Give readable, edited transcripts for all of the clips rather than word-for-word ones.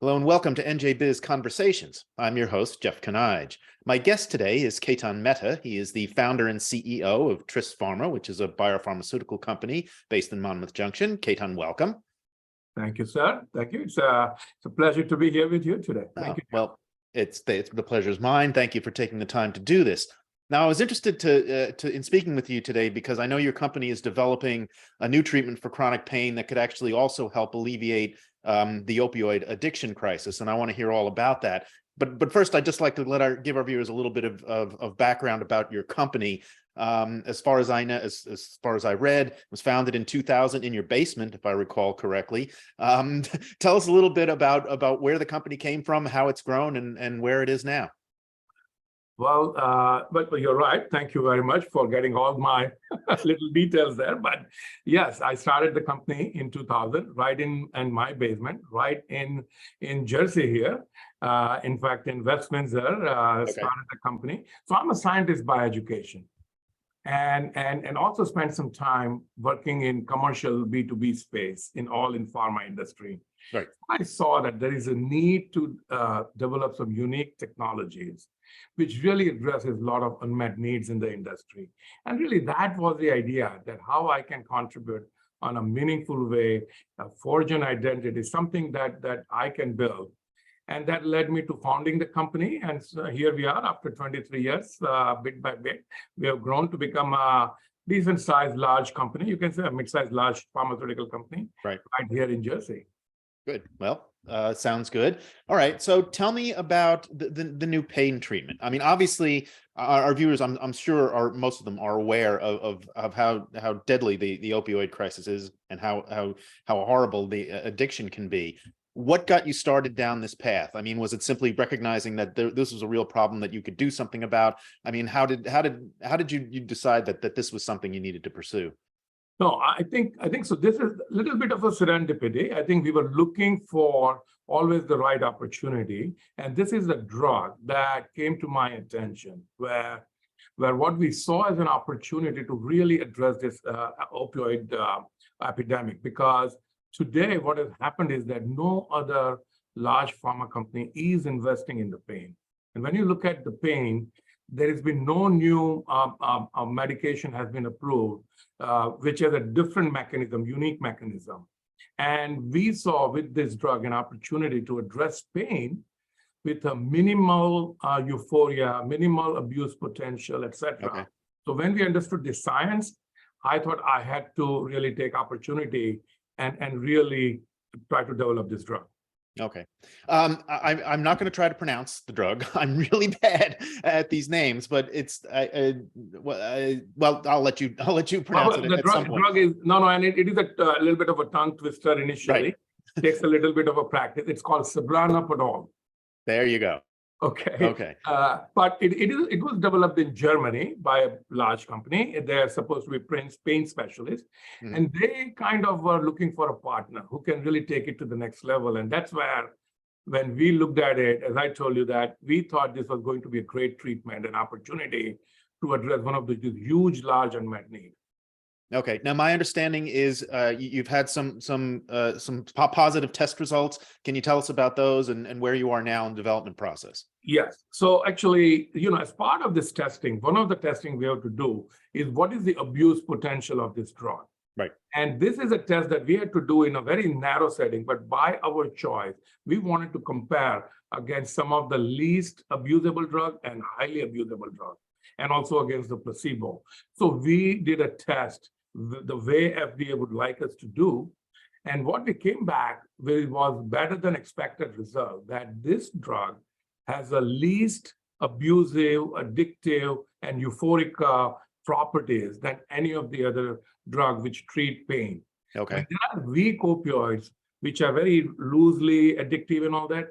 Hello and welcome to NJ Biz Conversations. I'm your host, Jeff Kanige. My guest today is Ketan Mehta. He is the founder and CEO of Pharma, which is a biopharmaceutical company based in Monmouth Junction. Ketan, welcome. Thank you, sir. Thank you. It's a pleasure to be here with you today. Thank you. Well, the pleasure is mine. Thank you for taking the time to do this. Now, I was interested in speaking with you today because I know your company is developing a new treatment for chronic pain that could actually also help alleviate the opioid addiction crisis, and I want to hear all about that. But first, I'd just like to give our viewers a little bit of background about your company. As far as I know, as far as I read, it was founded in 2000 in your basement, if I recall correctly. Tell us a little bit about where the company came from, how it's grown, and where it is now. Well, but you're right. Thank you very much for getting all my little details there. But yes, I started the company in 2000, right in my basement, right in Jersey here. In fact, in West Windsor, started the company. So I'm a scientist by education, and also spent some time working in commercial B2B space in pharma industry. Right. I saw that there is a need to develop some unique technologies which really addresses a lot of unmet needs in the industry. And really that was the idea, that how I can contribute on a meaningful way, forge an identity, something that I can build. And that led me to founding the company. And so here we are after 23 years, bit by bit. We have grown to become a decent-sized, large company. You can say a mid-sized, large pharmaceutical company right here in Jersey. Good. Well, sounds good. All right. So tell me about the new pain treatment. I mean, obviously, our viewers, I'm sure, most of them are aware of how deadly the opioid crisis is and how horrible the addiction can be. What got you started down this path? I mean, was it simply recognizing that this was a real problem that you could do something about? I mean, how did you decide that this was something you needed to pursue? No, I think so. This is a little bit of a serendipity. I think we were looking for always the right opportunity, and this is a drug that came to my attention, where what we saw as an opportunity to really address this opioid epidemic. Because today, what has happened is that no other large pharma company is investing in the pain, and when you look at the pain, there has been no new medication has been approved, which has a different mechanism, unique mechanism. And we saw with this drug an opportunity to address pain with a minimal euphoria, minimal abuse potential, etc. Okay. So when we understood the science, I thought I had to really take opportunity and really try to develop this drug. Okay. I'm not going to try to pronounce the drug. I'm really bad at these names, but it's well, I'll let you pronounce it at some point. The drug is and it is a little bit of a tongue twister initially. Right. It takes a little bit of a practice. It's called sabranapodol. There you go. Okay. Okay. But it was developed in Germany by a large company. They're supposed to be pain specialists, and they kind of were looking for a partner who can really take it to the next level. And that's where, when we looked at it, as I told you, that we thought this was going to be a great treatment, an opportunity to address one of the huge, large unmet needs. Okay. Now, my understanding is you've had some positive test results. Can you tell us about those and where you are now in the development process? Yes. So actually, as part of this testing, one of the testing we have to do is what is the abuse potential of this drug? Right. And this is a test that we had to do in a very narrow setting, but by our choice. We wanted to compare against some of the least abusable drug and highly abusable drug, and also against the placebo. So we did a test the way FDA would like us to do. And what we came back with was better than expected result, that this drug has the least abusive, addictive, and euphoric properties than any of the other drugs which treat pain. Okay. And there are weak opioids, which are very loosely addictive and all that.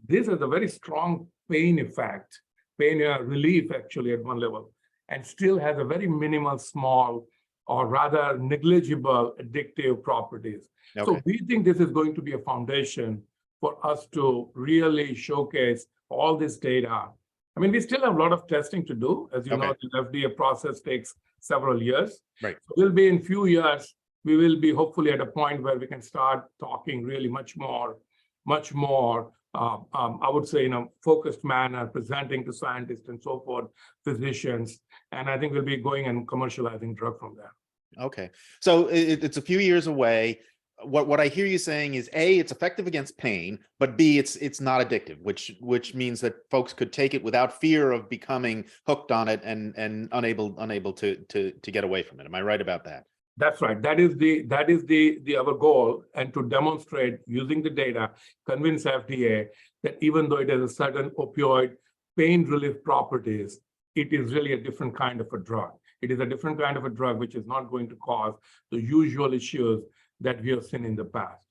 This is a very strong pain effect, pain relief actually at one level, and still has a very minimal, small, or rather negligible addictive properties. Okay. So we think this is going to be a foundation for us to really showcase all this data. I mean, we still have a lot of testing to do. As you know, the FDA process takes several years. Right. So we'll be in few years, we will be hopefully at a point where we can start talking really much more much more, I would say, in a focused manner, presenting to scientists and so forth, physicians. And I think we'll be going and commercializing drug from there. Okay. So it's a few years away. What I hear you saying is A, it's effective against pain, but B, it's not addictive, which means that folks could take it without fear of becoming hooked on it and unable to get away from it. Am I right about that? That's right. That is the our goal, and to demonstrate using the data, convince FDA that even though it has a certain opioid pain relief properties, it is really a different kind of a drug. It is a different kind of a drug which is not going to cause the usual issues that we have seen in the past.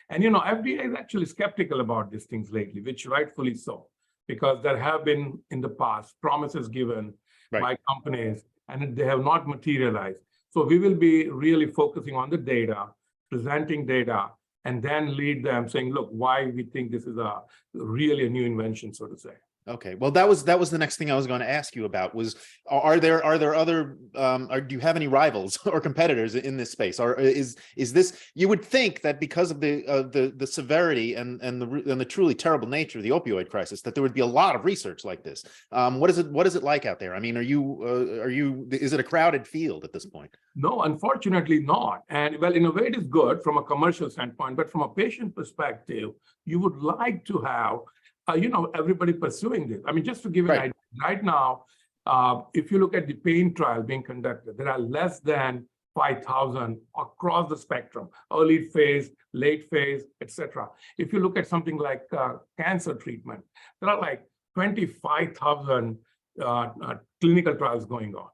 And FDA is actually skeptical about these things lately, which rightfully so, because there have been in the past promises given by companies and they have not materialized. So we will be really focusing on the data, presenting data, and then lead them saying, look, why we think this is really a new invention, so to say. Okay, well, that was the next thing I was going to ask you about was, are there other do you have any rivals or competitors in this space, or is this, you would think that because of the severity and the truly terrible nature of the opioid crisis, that there would be a lot of research like this. What is it like out there? I mean, is it a crowded field at this point? No, unfortunately not. And well, in a way it is good from a commercial standpoint, but from a patient perspective, you would like to have everybody pursuing this. I mean, just to give you an idea, right now, if you look at the pain trial being conducted, there are less than 5,000 across the spectrum, early phase, late phase, etc. If you look at something like cancer treatment, there are like 25,000 clinical trials going on.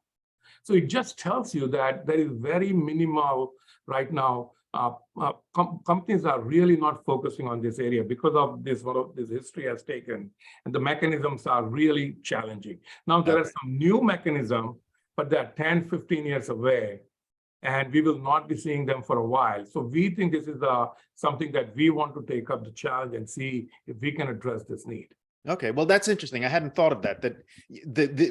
So it just tells you that there is very minimal right now. Companies are really not focusing on this area because of this, what this history has taken, and the mechanisms are really challenging. Now, there are some new mechanisms, but they're 10, 15 years away, and we will not be seeing them for a while. So we think this is something that we want to take up the challenge and see if we can address this need. Okay, well, that's interesting. I hadn't thought of that.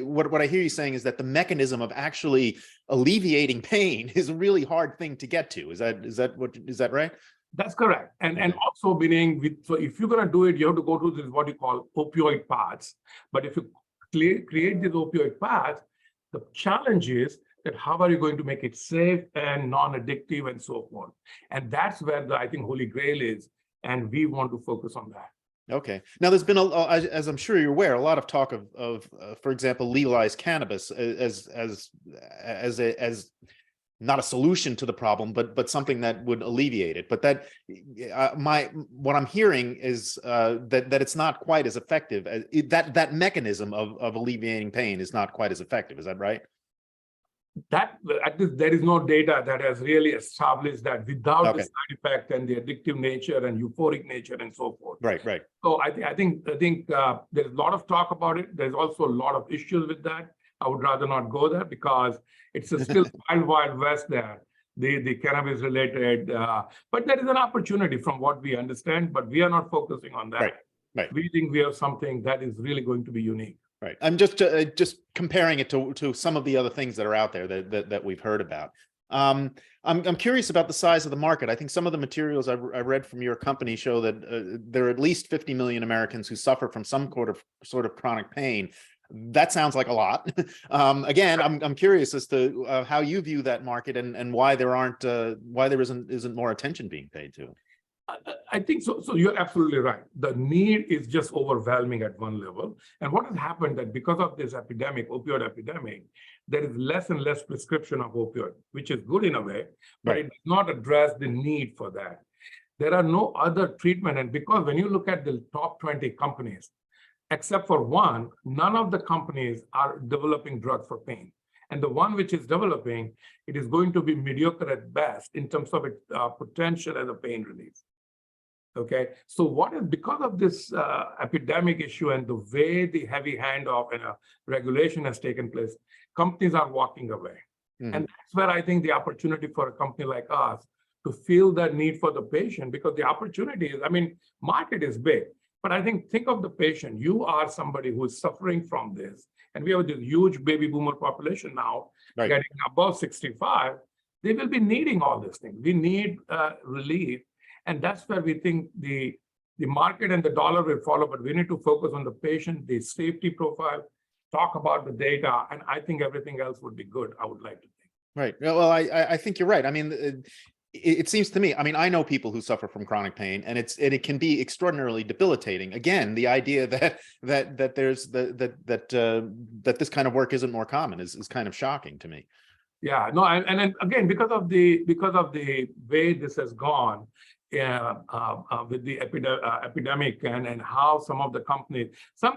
What I hear you saying is that the mechanism of actually alleviating pain is a really hard thing to get to. Is that right? That's correct. And also meaning, so if you're going to do it, you have to go through this what you call opioid paths. But if you create this opioid path, the challenge is that how are you going to make it safe and non-addictive and so forth? And that's where I think Holy Grail is, and we want to focus on that. Okay. Now, there's been, as I'm sure you're aware, a lot of talk of for example, legalized cannabis as not a solution to the problem, but something that would alleviate it. But that what I'm hearing is that it's not quite as effective as that mechanism of alleviating pain is not quite as effective. Is that right? That there is no data that has really established that without the side effect and the addictive nature and euphoric nature and so forth. Right. So I think there's a lot of talk about it. There's also a lot of issues with that. I would rather not go there because it's still wild west there, the cannabis related. But there is an opportunity from what we understand, but we are not focusing on that. Right. We think we have something that is really going to be unique. Right. I'm just comparing it to some of the other things that are out there that we've heard about. I'm curious about the size of the market. I think some of the materials I read from your company show that there are at least 50 million Americans who suffer from some sort of chronic pain. That sounds like a lot. Again, I'm curious as to how you view that market and why there isn't more attention being paid to it. I think so. So you're absolutely right. The need is just overwhelming at one level. And what has happened that because of this epidemic, opioid epidemic, there is less and less prescription of opioid, which is good in a way, but it does not address the need for that. There are no other treatment. And because when you look at the top 20 companies, except for one, none of the companies are developing drugs for pain. And the one which is developing, it is going to be mediocre at best in terms of its potential as a pain relief. Okay, so what is because of this epidemic issue and the way the heavy handoff and regulation has taken place, companies are walking away. And that's where I think the opportunity for a company like us to feel that need for the patient, because the opportunity is, I mean, market is big, but I think of the patient. You are somebody who is suffering from this. And we have this huge baby boomer population now, getting above 65. They will be needing all these things. We need relief. And that's where we think the The market and the dollar will follow, but we need to focus on the patient, the safety profile, talk about the data, and I think everything else would be good, I would like to think. Right. Well, I think you're right. I mean, it seems to me, I mean, I know people who suffer from chronic pain, and it can be extraordinarily debilitating. Again, the idea that there's that this kind of work isn't more common is kind of shocking to me. Yeah, no, and then again, because of the way this has gone, with the epidemic and how some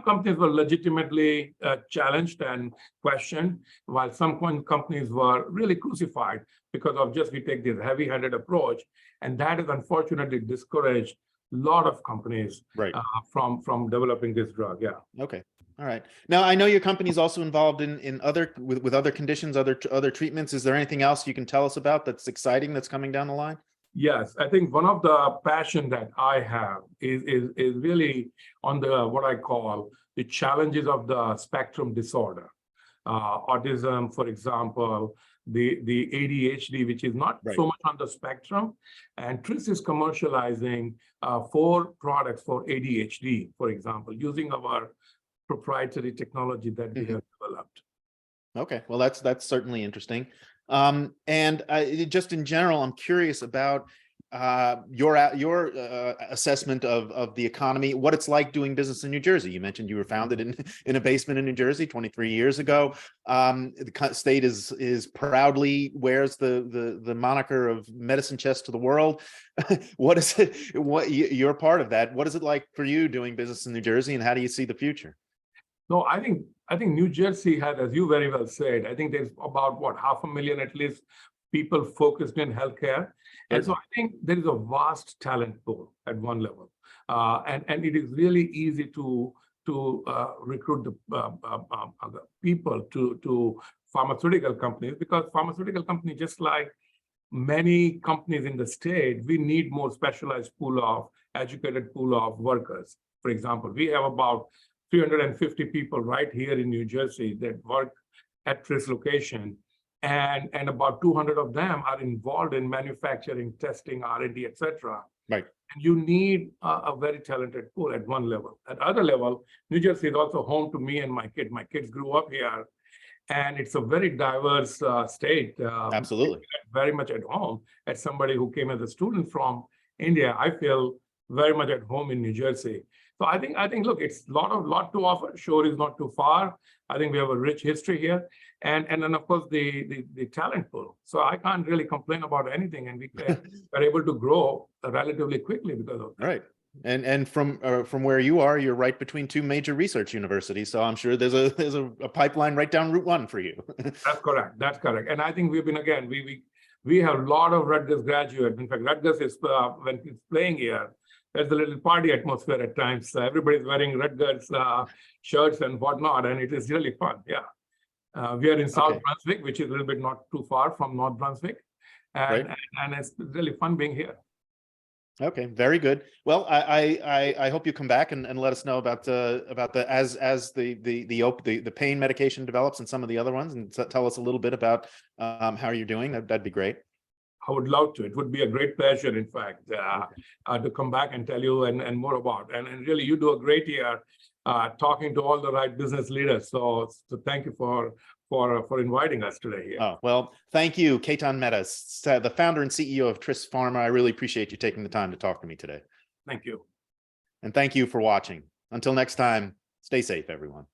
companies were legitimately challenged and questioned, while some companies were really crucified because of just we take this heavy-handed approach, and that has unfortunately discouraged a lot of companies Right. from developing this drug. Yeah. Okay. All right. Now, I know your company is also involved in other with other conditions, other treatments. Is there anything else you can tell us about that's exciting that's coming down the line? Yes, I think one of the passion that I have is really on the what I call the challenges of the spectrum disorder, autism, for example, the ADHD, which is not Right. so much on the spectrum, and Tris is commercializing 4 products for ADHD, for example, using our proprietary technology that we have developed. Okay, well, that's certainly interesting. And just in general, I'm curious about your assessment of the economy, what it's like doing business in New Jersey. You mentioned you were founded in a basement in New Jersey 23 years ago. The state is proudly wears the moniker of medicine chest to the world. What is it? You're part of that. What is it like for you doing business in New Jersey, and how do you see the future? No, I think New Jersey has, as you very well said, I think there's about what 500,000 at least people focused in healthcare, and so I think there is a vast talent pool at one level, and it is really easy to recruit the people to pharmaceutical companies, because pharmaceutical companies, just like many companies in the state, we need more specialized educated pool of workers. For example, we have about 350 people right here in New Jersey that work at Tris location, and about 200 of them are involved in manufacturing, testing, R&D, etc. Right. And you need a very talented pool at one level. At other level, New Jersey is also home to me and my kid. My kids grew up here, and it's a very diverse state. Absolutely. Very much at home. As somebody who came as a student from India, I feel very much at home in New Jersey. So I think, look, it's lot to offer. Shore is not too far. I think we have a rich history here, and then of course the talent pool. So I can't really complain about anything, and we are able to grow relatively quickly because of that. Right. And from where you are, you're right between 2 major research universities. So I'm sure there's a pipeline right down Route 1 for you. That's correct. That's correct. And I think we've been, again, we have a lot of Rutgers graduates. In fact, Rutgers is when it's playing here, there's a little party atmosphere at times. Everybody's wearing Rutgers shirts and whatnot, and it is really fun. Yeah. We are in South Brunswick, which is a little bit not too far from North Brunswick. And, Right. and it's really fun being here. Okay, very good. Well, I hope you come back and let us know about the pain medication develops and some of the other ones, and tell us a little bit about how you're doing. That'd be great. I would love to. It would be a great pleasure, in fact, to come back and tell you and more about. And really, you do a great year talking to all the right business leaders. So thank you for inviting us today here. Oh, well, thank you, Ketan Mehta, the founder and CEO of Tris Pharma. I really appreciate you taking the time to talk to me today. Thank you. And thank you for watching. Until next time, stay safe, everyone.